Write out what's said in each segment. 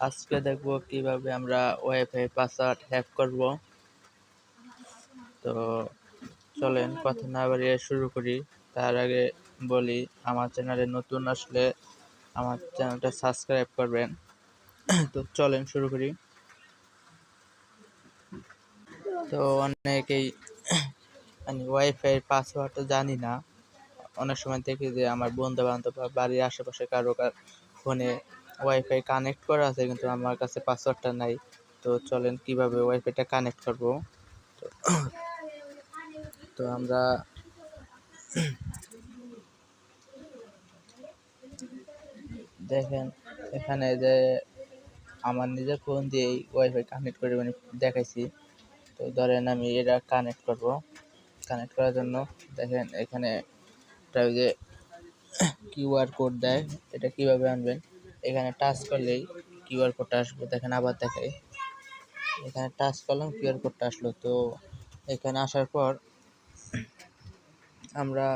আজকে দেখবো কিভাবে আমরা ওয়াইফাই পাসওয়ার্ড হ্যাক করব। তো চলেন কথা না বাড়িয়ে শুরু করি। তার আগে বলি, আমার চ্যানেলে নতুন আসলে আমার চ্যানেলটা সাবস্ক্রাইব করবেন। তো চলেন শুরু করি। তো অনেকেই আমি ওয়াইফাই পাসওয়ার্ড তো জানি না। অনেক সময় দেখি যে আমার বন্ধু বান্ধব বা বাড়ির আশেপাশে কারো ফোনে ওয়াইফাই কানেক্ট করা আছে, কিন্তু আমার কাছে পাসওয়ার্ডটা নাই। তো চলেন কিভাবে ওয়াইফাইটা কানেক্ট করব। তো আমরা দেখেন এখানে যে আমার নিজের ফোন দিয়ে ওয়াইফাই কানেক্ট করে দেখাইছি। তো ধরেন আমি এটা কানেক্ট করব। কানেক্ট করার জন্য দেখেন এখানে যে কিউআর কোড দেয়, এটা কিভাবে আনবেন। এখানে টাচ করলেই কিউআর কোডটা আসবে। দেখেন আবার দেখাই, এখানে টাচ করলাম, কিউআর কোডটা আসলো। তো এখানে আসার পর আমরা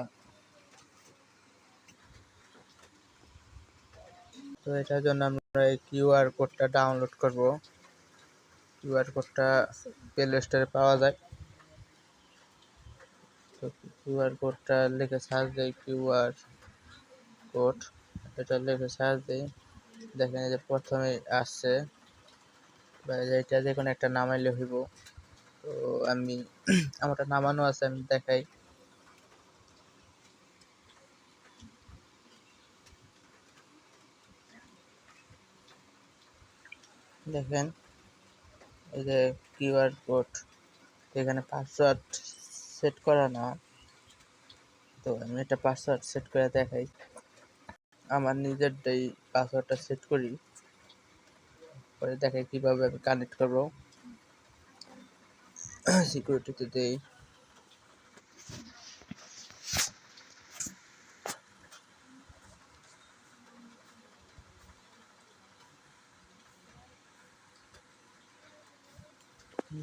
তো এটার জন্য আমরা এই কিউআর কোডটা ডাউনলোড করব। কিউআর কোডটা প্লে স্টোরে পাওয়া যায়। তো কিউআর কোডটা লিখে সার্চ দিই, কিউআর কোড এটা লিখে সার্চ দিই। দেখেন এই যে প্রথমে আসছে, এটা যে কোনো একটা নামাইলে হইব। তো আমি আমারটা নামানো আছে, আমি দেখাই। দেখেন এই যে কিউআর কোড, এখানে পাসওয়ার্ড সেট করা না। তো আমি একটা পাসওয়ার্ড সেট করে দেখাই। আমার নিজেরটাই পাসওয়ার্ডটা সেট করি, পরে দেখাই কিভাবে আমি কানেক্ট করব। সিকিউরিটিতে দেই।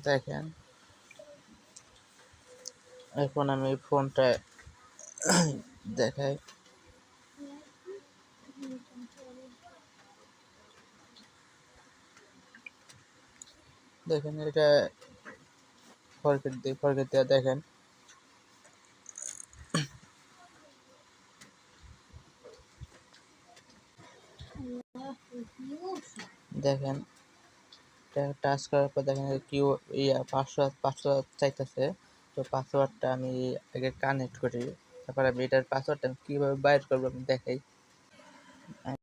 দেখেন এখন আমি ফোনটা দেখাই। দেখেন এটা ফরগেট দিই, ফরগেট দেওয়া দেখেন দেখেন টাচ করার পর দেখেন কিউ পাসওয়ার্ড চাইতেছে। তো পাসওয়ার্ডটা আমি আগে কানেক্ট করি, তারপর আমি এটার পাসওয়ার্ডটা কিভাবে বাইর করবো আমি দেখাই।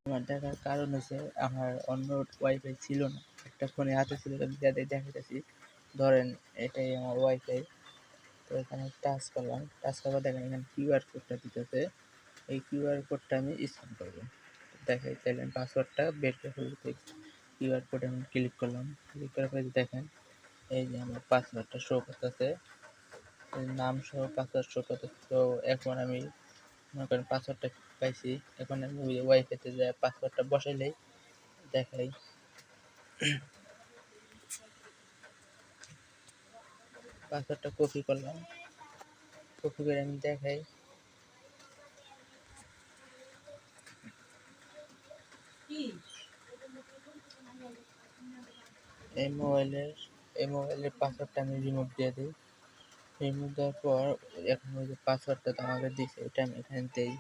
আমার দেখার কারণ হচ্ছে আমার অন্য ওয়াইফাই ছিল না, একটা ফোনে হাতে ছিল, আমি দেখাইতেছি। ধরেন এটাই আমার ওয়াইফাই। তো এখানে টাচ করলাম, টাচ করার দেখেন এখানে কিউআর কোডটা দিতেছে। এই কিউআর কোডটা আমি স্ক্যান করবো। দেখাই তাহলে পাসওয়ার্ডটা বের করে ফেলতে। কিউআর কোডে আমি ক্লিক করলাম, ক্লিক করার পরে দেখেন এই যে আমার পাসওয়ার্ডটা শো করতেছে, নাম সহ পাসওয়ার্ড শো করতেছে। তো এখন আমি মনে করেন পাসওয়ার্ডটা পাইছি। এখন আমি ওয়াইফাইতে যে পাসওয়ার্ডটা বসাইলেই দেখাই। পাসওয়ার্ডটা কপি করলাম, কপি করে আমি দেখাই। এই মোবাইলের পাসওয়ার্ডটা আমি রিমুভ দিয়ে দিই। রিমুভ দেওয়ার পর এখন ওই যে পাসওয়ার্ডটা তো আমাকে দিছে, এটা আমি এখানে দিই।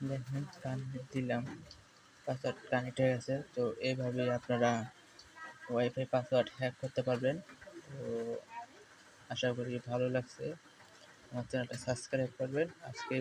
দেখেন কানেক্ট দিলাম, পাসওয়ার্ড কানেক্ট হয়ে গেছে। তো এইভাবেই আপনারা ওয়াইফাই পাসওয়ার্ড হ্যাক করতে পারবেন। তো আশা করি ভালো লাগছে। আমার চ্যানেলটা সাবস্ক্রাইব করবেন। আজকে